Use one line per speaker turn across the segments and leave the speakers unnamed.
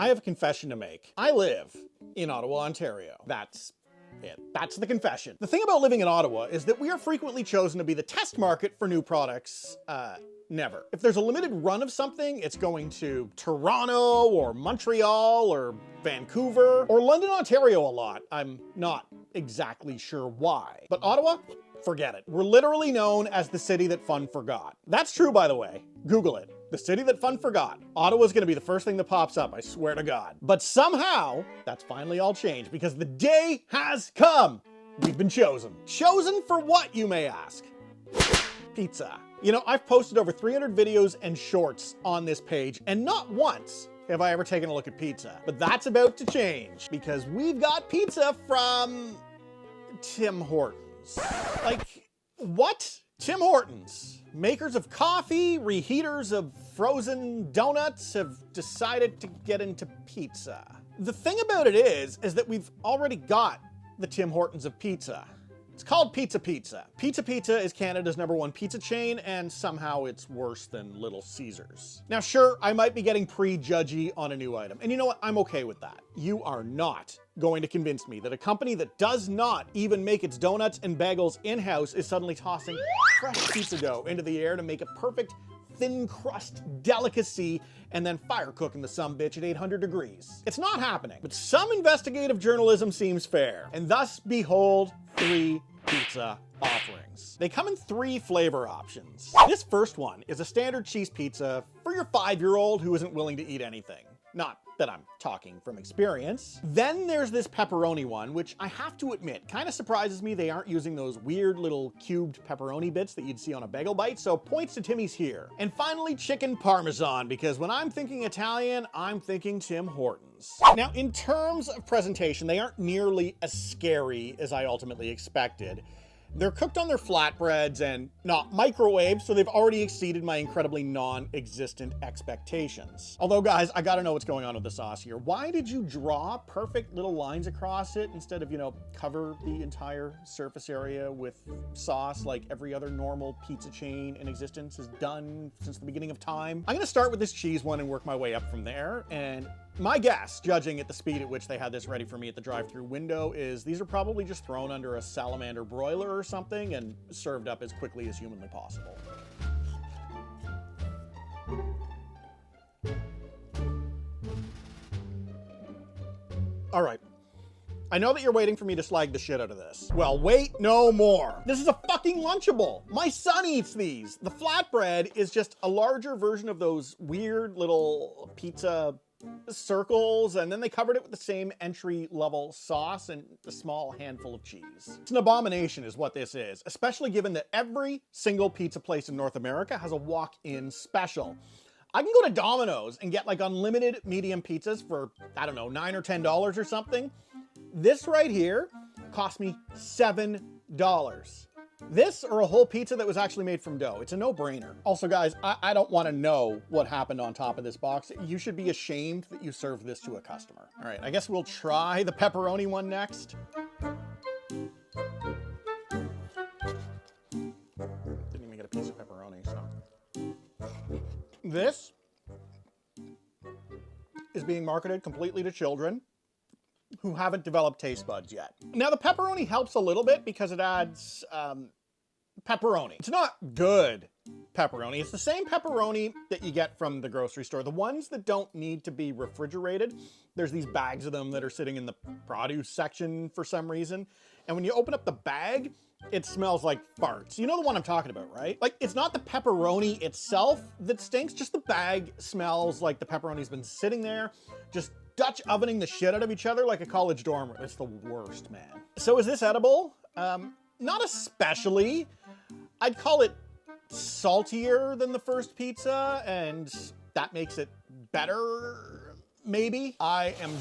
I have a confession to make. I live in Ottawa, Ontario. That's it. That's the confession. The thing about living in Ottawa is that we are frequently chosen to be the test market for new products. Never. If there's a limited run of something, it's going to Toronto or Montreal or Vancouver or London, Ontario a lot. I'm not exactly sure why. But Ottawa? Forget it. We're literally known as the city that fun forgot. That's true, by the way. Google it. The city that fun forgot. Ottawa's gonna be the first thing that pops up, I swear to God. But somehow, that's finally all changed because the day has come. We've been chosen. Chosen for what, you may ask? Pizza. You know, I've posted over 300 videos and shorts on this page, and not once have I ever taken a look at pizza. But that's about to change because we've got pizza from Tim Hortons. Like, what? Tim Hortons, makers of coffee, reheaters of frozen donuts, have decided to get into pizza. The thing about it is that we've already got the Tim Hortons of pizza. It's called Pizza Pizza. Pizza Pizza is Canada's #1 pizza chain, and somehow it's worse than Little Caesars. Now sure, I might be getting prejudgy on a new item, and you know what? I'm okay with that. You are not going to convince me that a company that does not even make its donuts and bagels in-house is suddenly tossing fresh pizza dough into the air to make a perfect thin crust delicacy and then fire cooking the sumbitch at 800 degrees. It's not happening, but some investigative journalism seems fair, and thus behold 3 pizza offerings. They come in 3 flavor options. This first one is a standard cheese pizza for your 5-year-old who isn't willing to eat anything. Not that I'm talking from experience. Then there's this pepperoni one, which I have to admit, kind of surprises me they aren't using those weird little cubed pepperoni bits that you'd see on a bagel bite, so points to Timmy's here. And finally, chicken parmesan, because when I'm thinking Italian, I'm thinking Tim Hortons. Now, in terms of presentation, they aren't nearly as scary as I ultimately expected. They're cooked on their flatbreads and not microwaved, so they've already exceeded my incredibly non-existent expectations. Although, guys, I gotta know what's going on with the sauce here. Why did you draw perfect little lines across it instead of, you know, cover the entire surface area with sauce like every other normal pizza chain in existence has done since the beginning of time? I'm gonna start with this cheese one and work my way up from there, and my guess, judging at the speed at which they had this ready for me at the drive-thru window, is these are probably just thrown under a salamander broiler or something and served up as quickly as humanly possible. All right. I know that you're waiting for me to slag the shit out of this. Well, wait no more. This is a fucking Lunchable. My son eats these. The flatbread is just a larger version of those weird little pizza circles, and then they covered it with the same entry-level sauce and a small handful of cheese. It's an abomination is what this is, especially given that every single pizza place in North America has a walk-in special. I can go to Domino's and get like unlimited medium pizzas for, I don't know, $9 or $10 or something. This right here cost me $7. This or a whole pizza that was actually made from dough. It's a no-brainer. Also, guys, I don't want to know what happened on top of this box. You should be ashamed that you served this to a customer. All right, I guess we'll try the pepperoni one next. Didn't even get a piece of pepperoni, so. This is being marketed completely to children who haven't developed taste buds yet. Now, the pepperoni helps a little bit because it adds pepperoni. It's not good pepperoni. It's the same pepperoni that you get from the grocery store. The ones that don't need to be refrigerated. There's these bags of them that are sitting in the produce section for some reason. And when you open up the bag, it smells like farts. You know the one I'm talking about, right? Like, it's not the pepperoni itself that stinks, just the bag smells like the pepperoni's been sitting there, just Dutch ovening the shit out of each other like a college dorm room. It's the worst, man. So is this edible? Not especially. I'd call it saltier than the first pizza, and that makes it better, maybe. I am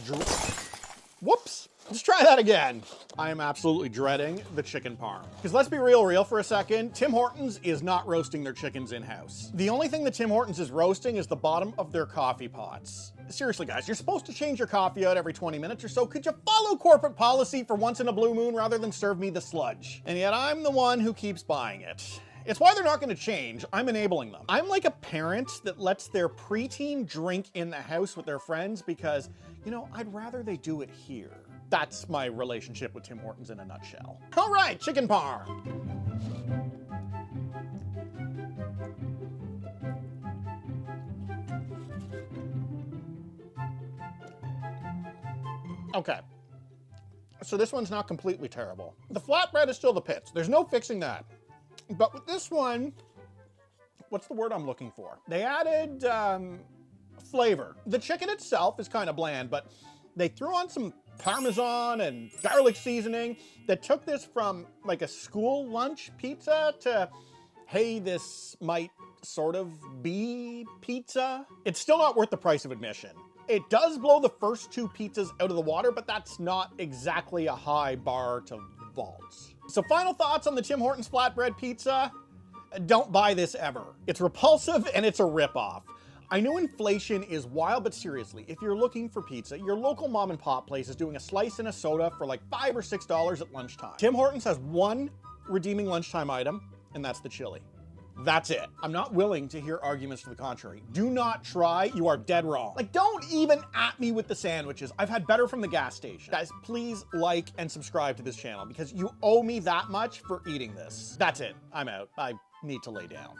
whoops. Let's try that again. I am absolutely dreading the chicken parm. Because let's be real for a second, Tim Hortons is not roasting their chickens in-house. The only thing that Tim Hortons is roasting is the bottom of their coffee pots. Seriously, guys, you're supposed to change your coffee out every 20 minutes or so. Could you follow corporate policy for once in a blue moon rather than serve me the sludge? And yet I'm the one who keeps buying it. It's why they're not gonna change. I'm enabling them. I'm like a parent that lets their preteen drink in the house with their friends because, you know, I'd rather they do it here. That's my relationship with Tim Hortons in a nutshell. All right, chicken parm. Okay, so this one's not completely terrible. The flatbread is still the pits. There's no fixing that. But with this one, what's the word I'm looking for? They added flavor. The chicken itself is kind of bland, but they threw on some Parmesan and garlic seasoning that took this from like a school lunch pizza to, hey, this might sort of be pizza. It's still not worth the price of admission. It does blow the first two pizzas out of the water, but that's not exactly a high bar to vault. So final thoughts on the Tim Hortons flatbread pizza? Don't buy this ever. It's repulsive and it's a ripoff. I know inflation is wild, but seriously, if you're looking for pizza, your local mom and pop place is doing a slice and a soda for like $5 or $6 at lunchtime. Tim Hortons has one redeeming lunchtime item, and that's the chili. That's it. I'm not willing to hear arguments to the contrary. Do not try, you are dead wrong. Like, don't even at me with the sandwiches. I've had better from the gas station. Guys, please like and subscribe to this channel because you owe me that much for eating this. That's it, I'm out. I need to lay down.